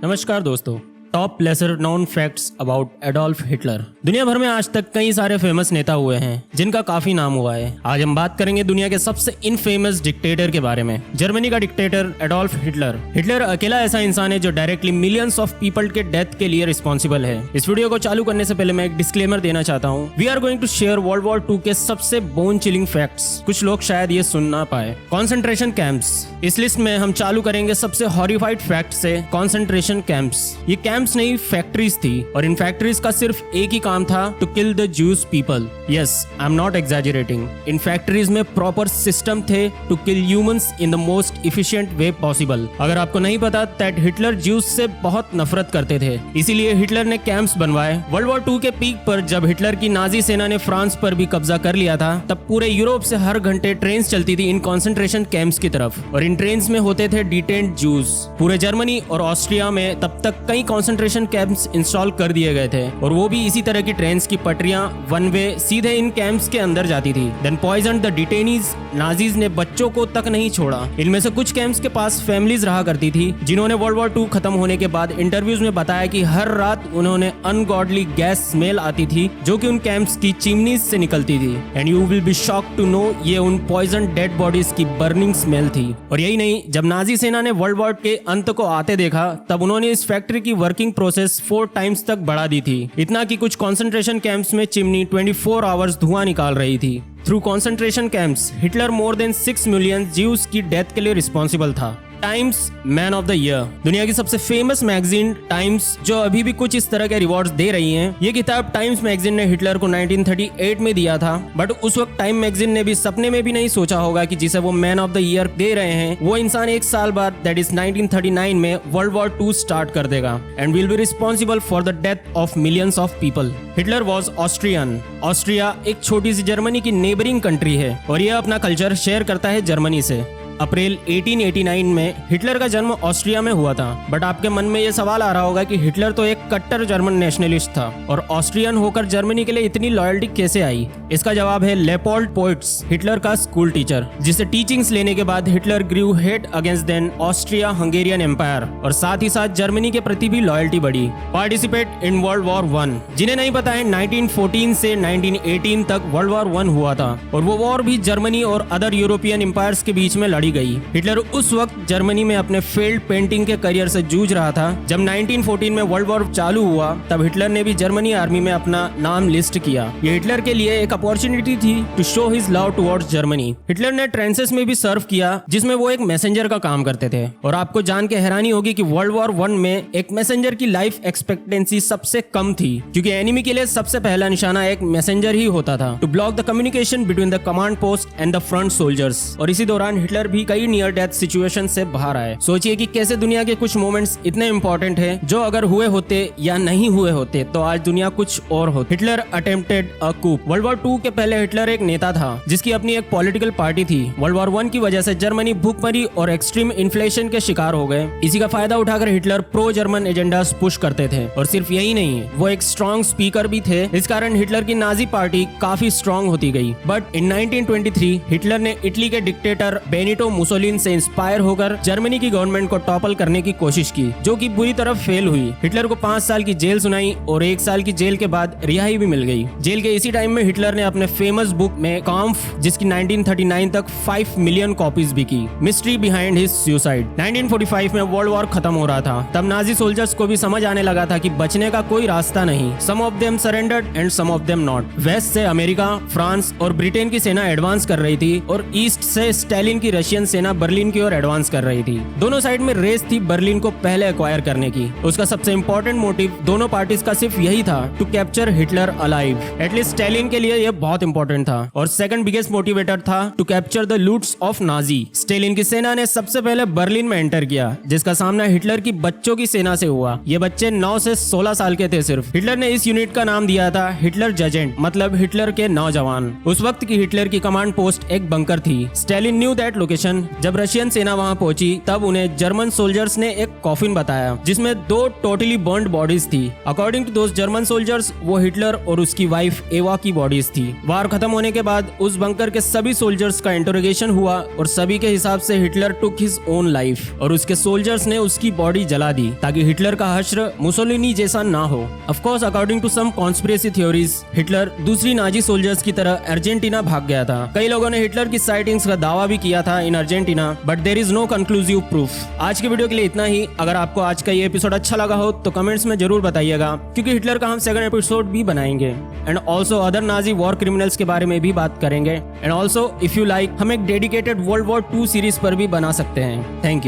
नमस्कार दोस्तों। Top lesser known facts about Adolf Hitler. दुनिया भर में आज तक कई सारे फेमस नेता हुए हैं जिनका काफी नाम हुआ है। आज हम बात करेंगे दुनिया के सबसे इनफेमस डिक्टेटर के बारे में, जर्मनी का डिक्टेटर एडोल्फ हिटलर। हिटलर अकेला ऐसा इंसान है जो डायरेक्टली मिलियंस ऑफ पीपल के डेथ के लिए रिस्पॉन्सिबल है। इस वीडियो को चालू करने से पहले मैं एक डिस्क्लेमर देना चाहता हूँ। We are going to share world war 2 के सबसे बोन चिलिंग फैक्ट्स। कुछ लोग शायद ये सुन ना पाए। कॉन्सेंट्रेशन कैंप्स, इस लिस्ट में हम चालू करेंगे सबसे हॉरिफाइड फैक्ट से। कॉन्सेंट्रेशन कैंप्स, ये कैंप्स नहीं फैक्ट्रीज थी और इन फैक्ट्रीज का सिर्फ एक ही काम था, to kill the Jews people. Yes, I am not exaggerating. इन फैक्ट्रीज में प्रॉपर सिस्टम थे to kill humans in the most efficient way possible. अगर आपको नहीं पता, दैट हिटलर ज्यूज से बहुत नफरत करते थे, इसीलिए हिटलर ने कैंप्स बनवाए। वर्ल्ड वॉर 2 के पीक पर जब हिटलर की नाजी सेना ने फ्रांस पर भी कब्जा कर लिया था, तब पूरे यूरोप से हर घंटे ट्रेन चलती थी इन कॉन्सेंट्रेशन कैंप्स की तरफ, और इन ट्रेन में होते थे डिटेन्ड ज्यूज। पूरे जर्मनी और ऑस्ट्रिया में तब तक कई कॉन्सेंट्रेशन कैंप्स इंस्टॉल कर दिए गए थे, और वो भी इसी तरह की ट्रेन्स की पटरियां वन वे सीधे इन कैंप्स के अंदर जाती थी। Then poison the detainees. Nazis ने बच्चों को तक नहीं छोड़ा। इनमें से कुछ कैंप्स के पास फैमिलीज रहा करती थी, जिन्होंने वर्ल्ड वॉर 2 खत्म होने के बाद इंटरव्यूज में बताया कि हर रात उन्होंने अनगॉडली गैस स्मेल आती थी जो कि उन कैंप्स की चिमनीज से निकलती थी। And you will be shocked to know, ये उन पॉइजन डेड बॉडीज की बर्निंग स्मेल थी। और यही नहीं, जब नाजी सेना ने वर्ल्ड वॉर के अंत को आते देखा, तब उन्होंने इस फैक्ट्री की वर्किंग प्रोसेस 4 टाइम्स तक बढ़ा दी थी। इतना कि कुछ कॉन्सेंट्रेशन कैंप्स में चिमनी 24 आवर्स धुआं निकाल रही थी। Through concentration camps, Hitler more than 6 million Jews की डेथ के लिए रिस्पॉन्सिबल था। Times man of the year, दुनिया की सबसे फेमस मैगजीन टाइम्स, जो अभी भी कुछ इस तरह के रिवॉर्ड्स दे रही है। ये किताब टाइम्स मैगजीन ने हिटलर को 1938 में दिया था, बट उस वक्त टाइम मैगजीन ने भी सपने में भी नहीं सोचा होगा कि जिसे वो मैन ऑफ द ईयर दे रहे हैं, वो इंसान एक साल बाद, दैट इज 1939 में वर्ल्ड वॉर 2 स्टार्ट कर देगा and will be responsible for the death of millions of people. Hitler was Austrian. Austria एक छोटी सी जर्मनी की नेबरिंग कंट्री है और यह अपना कल्चर शेयर करता है जर्मनी से। अप्रैल 1889 में हिटलर का जन्म ऑस्ट्रिया में हुआ था, बट आपके मन में यह सवाल आ रहा होगा कि हिटलर तो एक कट्टर जर्मन नेशनलिस्ट था, और ऑस्ट्रियन होकर जर्मनी के लिए इतनी लॉयल्टी कैसे आई? इसका जवाब है लेपोल्ड पोइट्स, हिटलर का स्कूल टीचर, जिसे टीचिंग्स लेने के बाद Hitler grew hate against then Austria Hungarian empire, और साथ ही साथ जर्मनी के प्रति भी लॉयल्टी बढ़ी। पार्टिसिपेट इन वर्ल्ड वॉर 1, जिन्हें नहीं पता है, 1914 से 1918 तक वर्ल्ड वॉर 1 हुआ था, और वो वॉर भी जर्मनी और अदर यूरोपियन एम्पायर्स के बीच में लड़ी गई। हिटलर उस वक्त जर्मनी में अपने फील्ड पेंटिंग के करियर से जूझ रहा था। जब 1914 में वर्ल्ड वॉर चालू हुआ, तब हिटलर ने भी जर्मनी आर्मी में अपना नाम लिस्ट किया। ये हिटलर के लिए एक अपॉर्चुनिटी थी to show his love towards Germany. Hitler ने ट्रेंसेस में भी सर्व किया, जिसमें वो एक मैसेंजर का काम करते थे, और आपको जान के हैरानी होगी कि वर्ल्ड वॉर 1 में एक मैसेंजर की लाइफ एक्सपेक्टेंसी सबसे कम थी, क्योंकि एनिमी के लिए सबसे पहला निशाना एक मैसेंजर ही होता था, to block the communication between the command post and the front soldiers. और इसी दौरान हिटलर भी कई नियर डेथ सिचुएशन से बाहर आए। सोचिए कि कैसे दुनिया के कुछ मोमेंट्स इतने इंपॉर्टेंट हैं, जो अगर हुए होते या नहीं हुए होते तो आज दुनिया कुछ और होती। हिटलर अटेम्प्टेड अ कूप। वर्ल्ड वॉर 2 के पहले हिटलर एक नेता था जिसकी अपनी एक पॉलिटिकल पार्टी थी। वर्ल्ड वॉर 1 की वजह से जर्मनी भूखमरी और एक्सट्रीम इन्फ्लेशन के शिकार हो गए। इसी का फायदा उठाकर Hitler pro German agenda push करते थे, और सिर्फ यही नहीं, वो एक स्ट्रॉन्ग स्पीकर भी थे। इस कारण हिटलर की नाजी पार्टी काफी स्ट्रॉन्ग होती गई। बट इन 1923 हिटलर ने इटली के डिक्टेटर बेनिटो मुसोलिनी से इंस्पायर होकर जर्मनी की गवर्नमेंट को टॉपल करने की कोशिश की, जो कि बुरी तरह फेल हुई। हिटलर को 5 साल की जेल सुनाई और 1 साल की जेल के बाद रिहाई भी मिल गई। जेल के इसी टाइम में हिटलर ने अपने फेमस बुक में काम्फ, जिसकी 1939 तक 5 मिलियन कॉपीज बिकी, मिस्ट्री बिहाइंड हिज सुसाइड। 1945 में वर्ल्ड वॉर खत्म हो रहा था। तब नाजी सोल्जर्स को भी समझ आने लगा था कि बचने का कोई रास्ता नहीं। Some of them surrendered and some of them not. West से अमेरिका, फ्रांस और ब्रिटेन की सेना एडवांस कर रही थी, और ईस्ट से स्टालिन की रशियन सेना बर्लिन की ओर एडवांस कर रही थी। दोनों साइड में रेस थी बर्लिन को पहले एक्वायर करने की। उसका सबसे इंपॉर्टेंट मोटिव दोनों पार्टीज का सिर्फ यही था, to capture Hitler alive. At least Stalin के लिए यह बहुत इंपॉर्टेंट था। और सेकंड बिगेस्ट मोटिवेटर था to capture the loots of Nazi. Stalin की सेना ने सबसे पहले बर्लिन में एंटर किया, जिसका सामना हिटलर की बच्चों की सेना से हुआ। ये बच्चे 9 से 16 साल के थे सिर्फ। हिटलर ने इस यूनिट का नाम दिया था हिटलर जजेंट, मतलब हिटलर के नौजवान। उस वक्त की हिटलर की कमांड पोस्ट एक बंकर थी। Stalin knew that location information जब रशियन सेना वहां पहुंची तब उन्हें जर्मन सोल्जर्स ने एक कॉफिन बताया जिसमें 2 टोटली बर्न्ड बॉडीज थी। According to those German soldiers वो हिटलर और उसकी वाइफ एवा की बॉडीज थी। वार खत्म होने के बाद उस बंकर के सभी सोल्जर्स का इंटरोगेशन हुआ और सभी के हिसाब से Hitler took his own life और उसके सोल्जर्स ने उसकी बॉडी जला दी ताकि हिटलर का हश्र मुसोलिनी जैसा ना हो। Of course according to some conspiracy theories Hitler दूसरी नाजी सोल्जर्स की तरह अर्जेंटीना भाग गया था। कई लोगों ने हिटलर की साइटिंग्स का दावा भी किया था in Argentina, but there is no conclusive proof. आज के वीडियो के लिए इतना ही। अगर आपको आज का ये एपिसोड अच्छा लगा हो तो कमेंट्स में जरूर बताइएगा, क्योंकि हिटलर का हम सेकंड एपिसोड भी बनाएंगे and also other Nazi war criminals के बारे में भी बात करेंगे। And also if you like हम एक डेडिकेटेड वर्ल्ड वॉर 2 सीरीज पर भी बना सकते हैं। Thank you.